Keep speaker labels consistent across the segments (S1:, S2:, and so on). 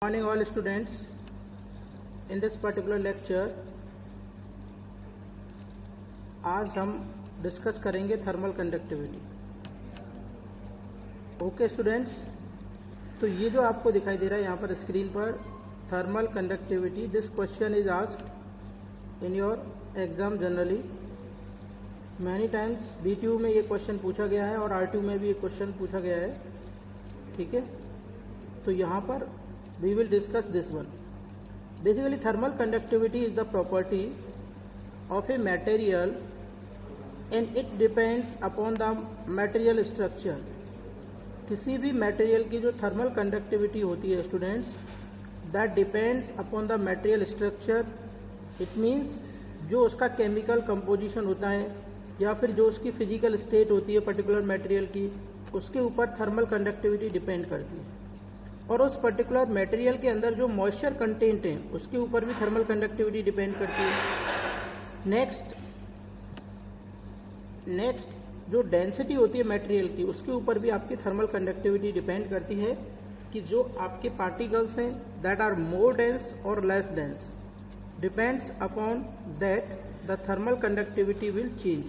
S1: Morning all students. In this particular lecture आज हम discuss करेंगे थर्मल कंडक्टिविटी। ओके स्टूडेंट्स, तो ये जो आपको दिखाई दे रहा है यहाँ पर स्क्रीन पर thermal conductivity, this question is asked in your exam generally many times. BTU में ये क्वेश्चन पूछा गया है और RTU में भी ये क्वेश्चन पूछा गया है, ठीक है। तो यहाँ पर we will discuss this one. Basically thermal conductivity is the property of a material and it depends upon the material structure. किसी भी material की जो thermal conductivity होती है students, that depends upon the material structure. It means जो उसका chemical composition होता है या फिर जो उसकी physical state होती है particular material की, उसके ऊपर thermal conductivity depend करती है। और उस पर्टिकुलर मटेरियल के अंदर जो मॉइस्चर कंटेंट है उसके ऊपर भी थर्मल कंडक्टिविटी डिपेंड करती है। नेक्स्ट जो डेंसिटी होती है मटेरियल की उसके ऊपर भी आपकी थर्मल कंडक्टिविटी डिपेंड करती है कि जो आपके पार्टिकल्स हैं दैट आर मोर डेंस और less dense, depends upon that the thermal conductivity will change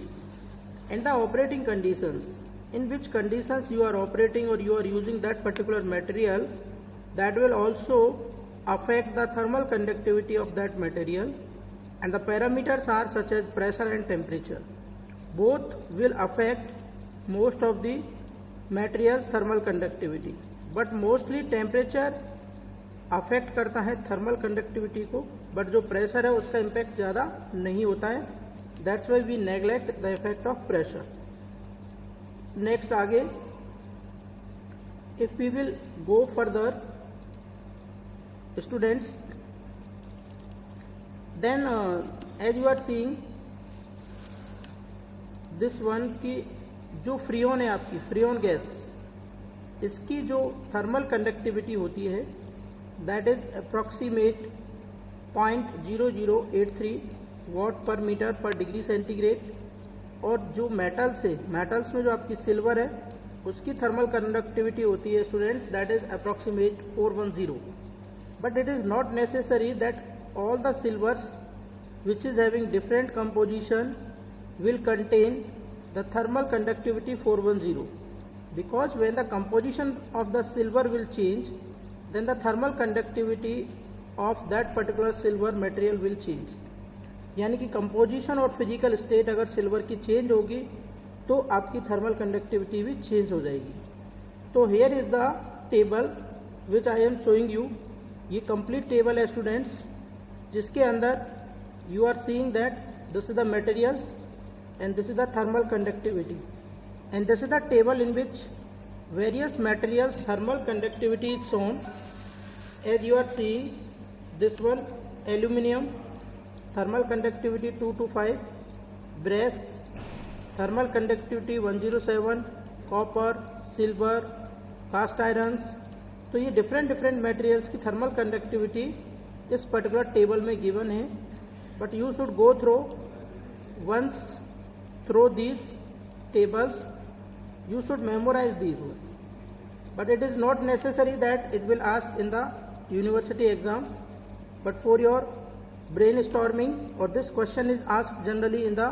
S1: and the operating conditions in which conditions you are operating or you are using that particular material, that will also affect the thermal conductivity of that material, and the parameters are such as pressure and temperature. Both will affect most of the materials thermal conductivity, but mostly temperature affect करता है thermal conductivity को, but जो pressure है उसका impact ज़्यादा नहीं होता है। That's why we neglect the effect of pressure. Next आगे if we will go further students, then as you are seeing this one की जो फ्रियोन है आपकी फ्रियोन गैस, इसकी जो थर्मल कंडक्टिविटी होती है दैट इज अप्रॉक्सीमेट 0.0083 वॉट पर मीटर पर डिग्री सेंटीग्रेड। और जो मेटल्स है, मेटल्स में जो आपकी सिल्वर है उसकी थर्मल कंडक्टिविटी होती है students that is approximate 410। But it is not necessary that all the silvers which is having different composition will contain the thermal conductivity 410, because when the composition of the silver will change then the thermal conductivity of that particular silver material will change. यानी कि composition और physical state अगर silver की change होगी तो आपकी thermal conductivity भी change हो जाएगी। तो here is the table which I am showing you. ये कंप्लीट टेबल है स्टूडेंट्स, जिसके अंदर you are seeing that this is the materials and this is the thermal conductivity and this is the table in which various materials thermal conductivity is shown. As you are seeing this one aluminium thermal conductivity 225, brass thermal conductivity 107, copper, silver, cast irons। तो ये different materials की thermal conductivity इस particular table में given है, but you should go through once through these tables, you should memorize these, but it is not necessary that it will ask in the university exam, but for your brainstorming, और this question is asked generally in the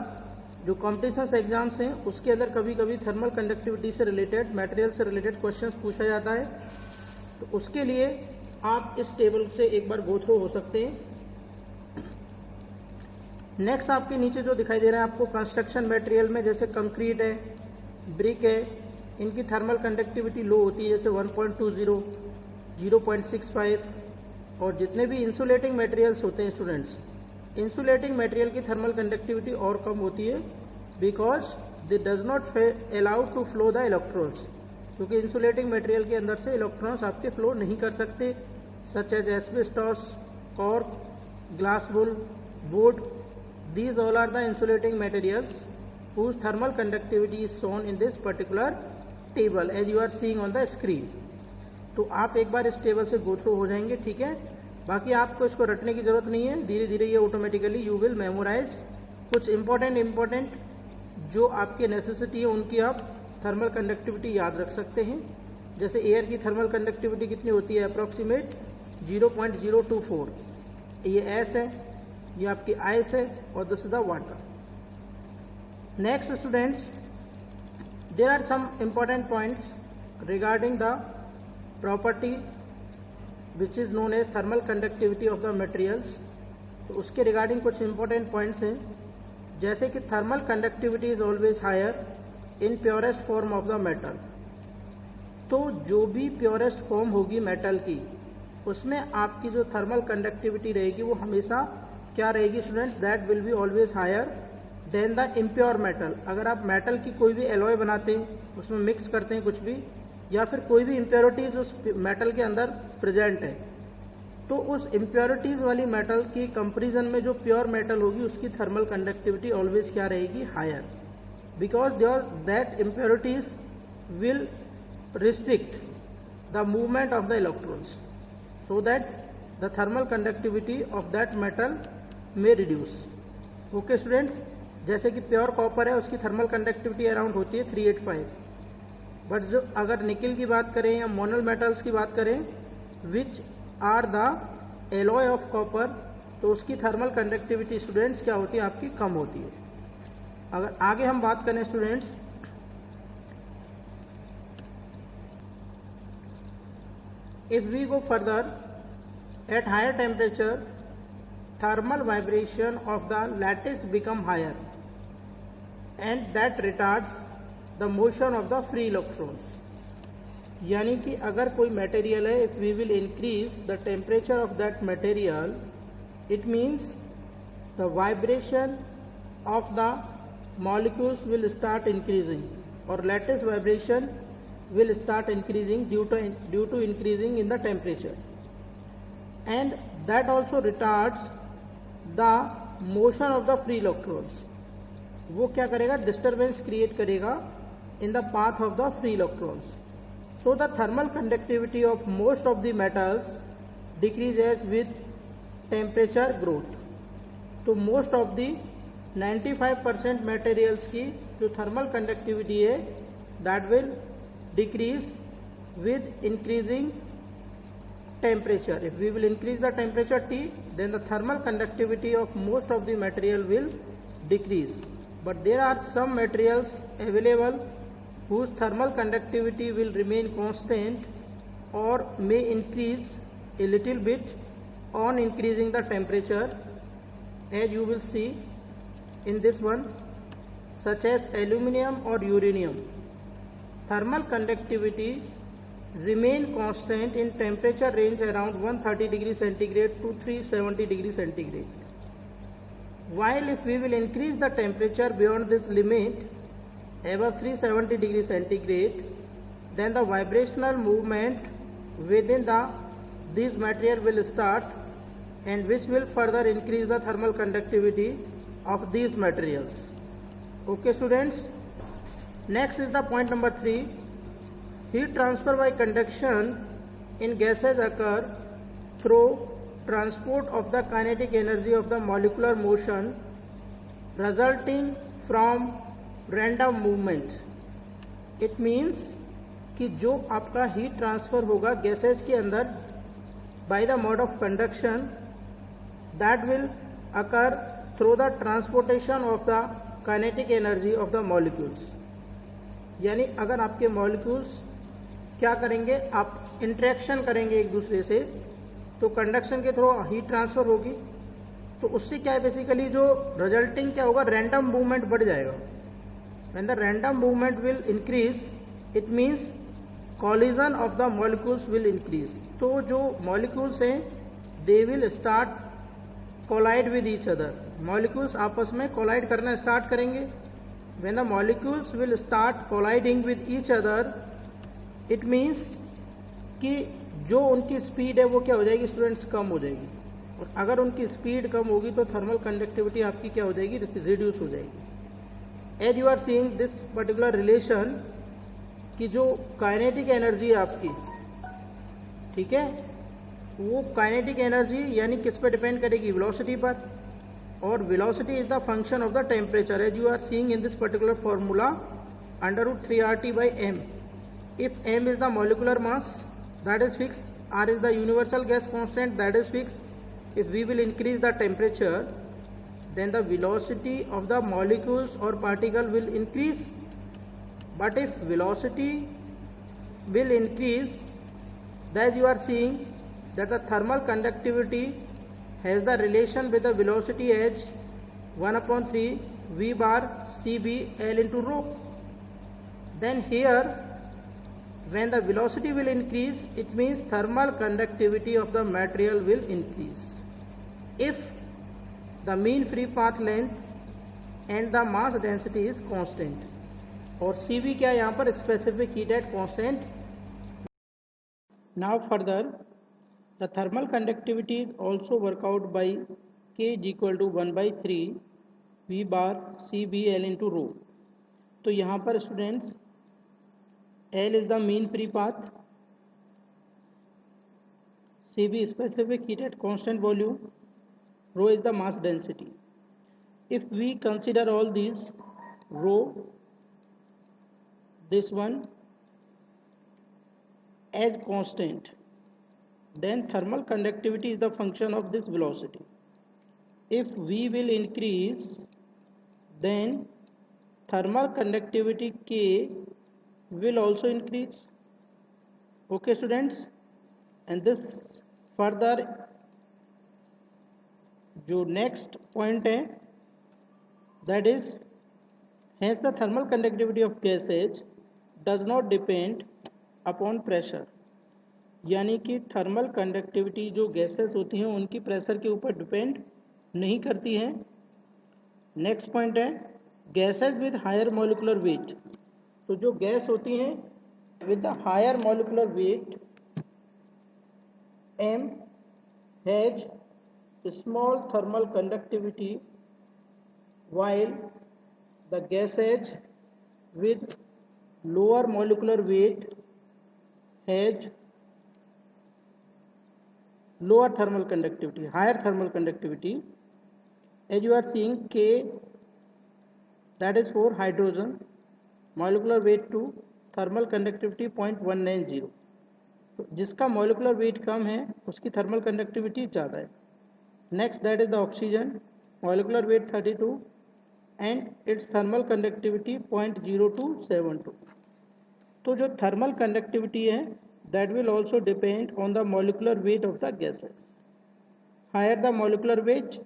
S1: जो competitions exams हैं उसके अंदर कभी कभी thermal conductivity से related, material से related questions पूछा जाता है। तो उसके लिए आप इस टेबल से एक बार गो थ्रू हो सकते हैं। नेक्स्ट आपके नीचे जो दिखाई दे रहा है आपको कंस्ट्रक्शन मटेरियल में, जैसे कंक्रीट है, ब्रिक है, इनकी थर्मल कंडक्टिविटी लो होती है, जैसे 1.20, 0.65। और जितने भी इंसुलेटिंग मटेरियल्स होते हैं स्टूडेंट्स, इंसुलेटिंग मटेरियल की थर्मल कंडक्टिविटी और कम होती है, because they does not allow to flow the electrons, क्योंकि इंसुलेटिंग मटेरियल के अंदर से इलेक्ट्रॉन्स आपके फ्लो नहीं कर सकते, such as asbestos, cork, glass wool, wood. These all are the insulating materials whose thermal conductivity is shown in this particular table as you are seeing on the screen। तो आप एक बार इस table से go through हो जाएंगे, ठीक है। बाकी आपको इसको रटने की जरूरत नहीं है, धीरे धीरे ये ऑटोमेटिकली यू विल मेमोराइज। कुछ इंपॉर्टेंट जो आपके नेसेसिटी है उनकी आप थर्मल कंडक्टिविटी याद रख सकते हैं। जैसे एयर की थर्मल कंडक्टिविटी कितनी होती है, अप्रॉक्सीमेट 0.024, ये एस है, ये आपकी आइस है और this is the water. Next students, there are some important points regarding the property which is known as thermal conductivity of the materials. तो उसके रिगार्डिंग कुछ इंपॉर्टेंट पॉइंट्स हैं, जैसे कि thermal conductivity is always higher in purest form of the metal. तो जो भी purest form होगी मेटल की, उसमें आपकी जो थर्मल कंडक्टिविटी रहेगी वो हमेशा क्या रहेगी students, that will be always higher than the impure metal. अगर आप मेटल की कोई भी एलॉय बनाते हैं, उसमें मिक्स करते हैं कुछ भी, या फिर कोई भी इम्प्योरिटीज उस मेटल के अंदर प्रेजेंट है, तो उस इम्प्योरिटीज वाली मेटल की कंपैरिजन में जो प्योर मेटल होगी उसकी थर्मल कंडक्टिविटी ऑलवेज क्या रहेगी, higher, because that impurities will restrict the movement of the electrons so that the thermal conductivity of that metal may reduce. Okay students, जैसे कि प्योर कॉपर है उसकी थर्मल कंडक्टिविटी अराउंड होती है 385, but जो अगर निकल की बात करें या मोनल मेटल्स की बात करें which are the alloy of copper, तो उसकी थर्मल कंडक्टिविटी स्टूडेंट्स क्या होती है, आपकी कम होती है. अगर आगे हम बात करें students, if we go further, at higher temperature thermal vibration of the lattice become higher and that retards the motion of the free electrons. यानी कि अगर कोई मटेरियल है, if we will increase the temperature of that material, it means the vibration of the molecules will start increasing, or lattice vibration will start increasing due to increasing in the temperature, and that also retards the motion of the free electrons. वो क्या करेगा, disturbance create करेगा in the path of the free electrons. So the thermal conductivity of most of the metals decreases with temperature growth. तो most of the 95% materials की जो thermal conductivity है that will decrease with increasing temperature. If we will increase the temperature T, then the thermal conductivity of most of the material will decrease. But there are some materials available whose thermal conductivity will remain constant or may increase a little bit on increasing the temperature, as you will see in this one, such as aluminium or uranium. Thermal conductivity remain constant in temperature range around 130 degree centigrade to 370 degree centigrade. While if we will increase the temperature beyond this limit above 370 degree centigrade, then the vibrational movement within these material will start, and which will further increase the thermal conductivity of these materials. Okay students, next is the point number 3. Heat transfer by conduction in gases occur through transport of the kinetic energy of the molecular motion resulting from random movement. It means कि जो आपका heat transfer होगा gases के अंदर by the mode of conduction, that will occur through the transportation of the kinetic energy of the molecules. यानी अगर आपके molecules क्या करेंगे, आप इंटरेक्शन करेंगे एक दूसरे से, तो कंडक्शन के थ्रू हीट ट्रांसफर होगी, तो उससे क्या है बेसिकली जो रिजल्टिंग क्या होगा, रैंडम मूवमेंट बढ़ जाएगा. When the random movement will increase, it means collision of the molecules will increase. तो जो मॉलिक्यूल्स हैं they will start collide with each other. Molecules आपस में कोलाइड करना स्टार्ट करेंगे. When the molecules will start colliding with each other, it means कि जो उनकी स्पीड है वो क्या हो जाएगी स्टूडेंट्स, कम हो जाएगी. और अगर उनकी स्पीड कम होगी तो थर्मल कंडक्टिविटी आपकी क्या हो जाएगी, रिड्यूस हो जाएगी. As you are seeing this particular relation कि जो काइनेटिक एनर्जी है आपकी, ठीक है, वो काइनेटिक एनर्जी यानी किस पर डिपेंड करेगी, वेलोसिटी पर, और velocity is the function of the temperature, as you are seeing in this particular formula under root 3RT by m. If m is the molecular mass that is fixed R is the universal gas constant, that is fixed. If we will increase the temperature, then the velocity of the molecules or particle will increase. But if velocity will increase, then you are seeing that the thermal conductivity has the relation with the velocity h 1/3 V bar Cb L into rho. Then here, when the velocity will increase, it means thermal conductivity of the material will increase. If the mean free path length and the mass density is constant, और Cv क्या है यहाँ पर, specific heat at constant. Now further, the thermal conductivity is also worked out by K is equal to 1/3 V bar Cb L into rho. तो यहाँ पर students L is the mean free path, Cb specific heat at constant volume, rho is the mass density. If we consider all these, rho, this one as constant, then thermal conductivity is the function of this velocity. If V will increase, then thermal conductivity K will also increase. Okay students, and this further जो next point है, that is, hence the thermal conductivity of gases does not depend upon pressure. यानी कि thermal conductivity जो gases होती हैं उनकी pressure के ऊपर डिपेंड नहीं करती हैं. नेक्स्ट पॉइंट है gases with higher molecular weight. तो जो गैस होती हैं with the higher molecular weight M has small thermal conductivity while the gases with lower molecular weight has lower thermal conductivity, higher thermal conductivity. As you are seeing K, that is for hydrogen, molecular weight 2, thermal conductivity 0.190. तो जिसका molecular weight कम है उसकी thermal conductivity ज़्यादा है. Next, that is the oxygen, molecular weight 32 and its thermal conductivity 0.0272. तो जो thermal conductivity है that will also depend on the molecular weight of the gases. Higher the molecular weight,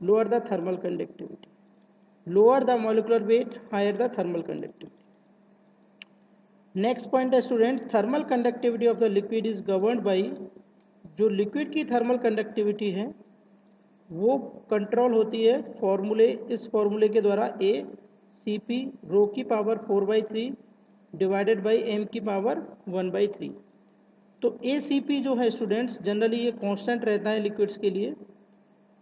S1: lower the thermal conductivity. Lower the molecular weight, higher the thermal conductivity. Next point है students, thermal conductivity of the liquid is governed by, जो liquid की thermal conductivity है वो control होती है फॉर्मूले, इस फॉर्मूले के द्वारा A Cp रो की पावर 4/3 डिवाइडेड बाई M की पावर 1/3. तो Acp जो है स्टूडेंट्स जनरली ये कांस्टेंट रहता है लिक्विड्स के लिए.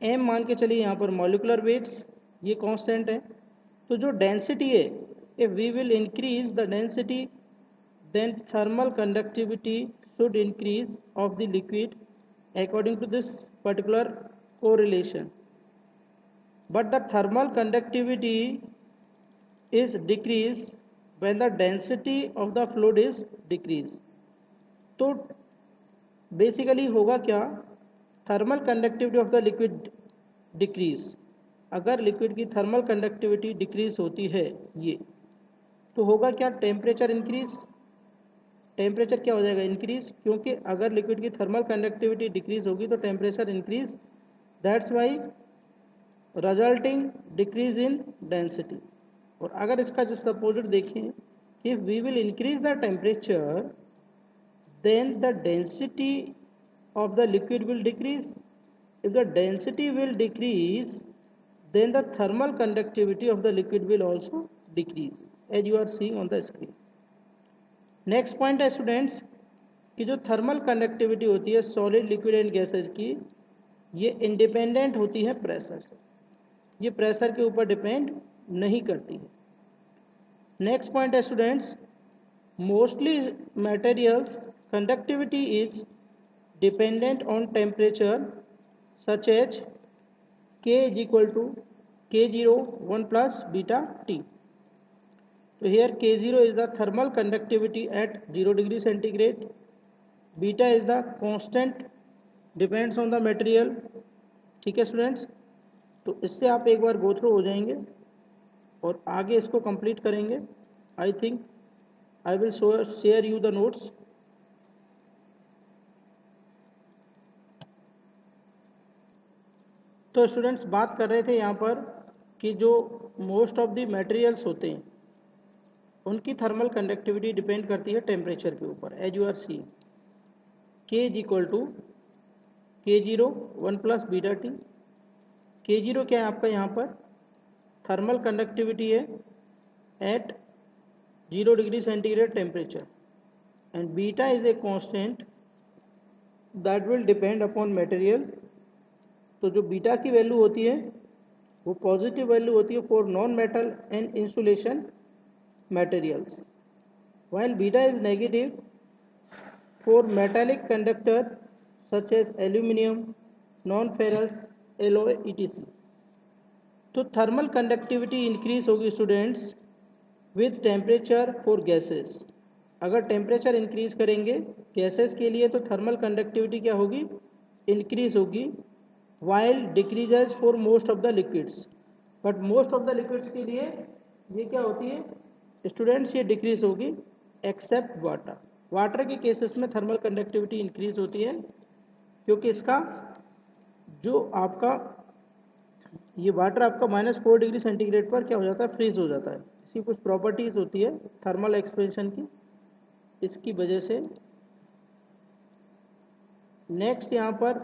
S1: M मान के चलिए यहाँ पर मॉलिकुलर वेट्स ये कांस्टेंट है. तो जो डेंसिटी है, if we will increase the density then thermal conductivity should increase of the liquid according to this particular correlation, but the thermal conductivity is decreased when the density of the fluid is decreased. तो basically होगा क्या, thermal conductivity of the liquid decrease. अगर liquid की thermal conductivity decrease होती है ये, तो होगा क्या, टेम्परेचर इंक्रीज. टेम्परेचर क्या हो जाएगा, इंक्रीज, क्योंकि अगर लिक्विड की थर्मल कंडक्टिविटी डिक्रीज होगी तो temperature increase. That's why resulting decrease in density. और अगर इसका जो सपोजिट देखें कि we will increase the temperature then the density of the liquid will decrease. If the density will decrease then the thermal conductivity of the liquid will also decrease as you are seeing on the screen. Next point है students कि जो thermal conductivity होती है solid, liquid and gases की, ये independent होती है pressure से. ये प्रेशर के ऊपर डिपेंड नहीं करती है. नेक्स्ट पॉइंट है students, mostly materials conductivity is dependent on temperature such as K is equal to K0 1 plus beta T. So here K0 is the thermal conductivity at 0 degree centigrade, beta is the constant depends on the material. ठीक है students, तो इससे आप एक बार go through हो जाएंगे और आगे इसको कंप्लीट करेंगे। I think I will share you the notes. तो स्टूडेंट्स बात कर रहे थे यहाँ पर कि जो मोस्ट ऑफ द मटेरियल्स होते हैं उनकी थर्मल कंडक्टिविटी डिपेंड करती है टेम्परेचर के ऊपर। As you are C K is equal to K0 1 plus beta T. K0 क्या है आपका यहाँ पर थर्मल कंडक्टिविटी है at 0 degree centigrade temperature and beta is a constant that will depend upon material. तो जो बीटा की वैल्यू होती है वो पॉजिटिव वैल्यू होती है for non metal and insulation materials, while beta is negative for metallic conductor such as aluminum, non-ferrous, alloy etc. तो thermal conductivity increase होगी students with temperature for gases. अगर temperature increase करेंगे gases के लिए तो thermal conductivity क्या होगी, increase होगी। While decreases for most of the liquids, but most of the liquids के लिए ये क्या होती है स्टूडेंट्स, ये डिक्रीज होगी एक्सेप्ट वाटर। वाटर के केसेस में थर्मल कंडक्टिविटी इंक्रीज होती है क्योंकि इसका जो आपका ये वाटर आपका -4 डिग्री सेंटीग्रेड पर क्या हो जाता है, फ्रीज हो जाता है। इसकी कुछ प्रॉपर्टीज होती है थर्मल एक्सपेंशन की, इसकी वजह से। नेक्स्ट यहाँ पर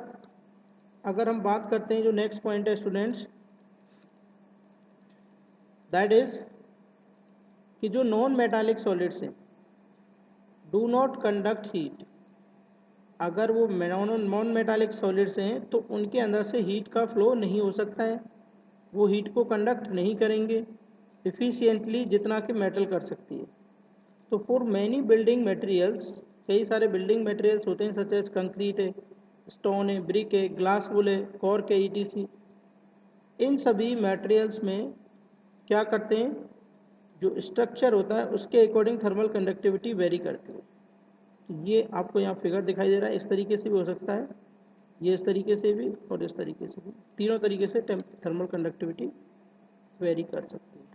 S1: अगर हम बात करते हैं, जो नेक्स्ट पॉइंट है स्टूडेंट्स दैट इज कि जो नॉन मेटालिक सॉलिड्स हैं डू नॉट कंडक्ट हीट। अगर वो नॉन मेटालिक सॉलिड्स हैं तो उनके अंदर से हीट का फ्लो नहीं हो सकता है, वो हीट को कंडक्ट नहीं करेंगे इफ़िशियंटली जितना कि मेटल कर सकती है। तो फॉर मैनी बिल्डिंग मटेरियल्स, कई सारे बिल्डिंग मटेरियल्स होते हैं सच एज कंक्रीट है, स्टोन है, ब्रिक है, ग्लास वुल है, कॉर्क है, ईटीसी। इन सभी मटेरियल्स में क्या करते हैं, जो स्ट्रक्चर होता है उसके अकॉर्डिंग थर्मल कंडक्टिविटी वेरी करती है। ये आपको यहाँ फिगर दिखाई दे रहा है, इस तरीके से भी हो सकता है, ये इस तरीके से भी और इस तरीके से भी, तीनों तरीके से थर्मल कंडक्टिविटी वेरी कर सकती है।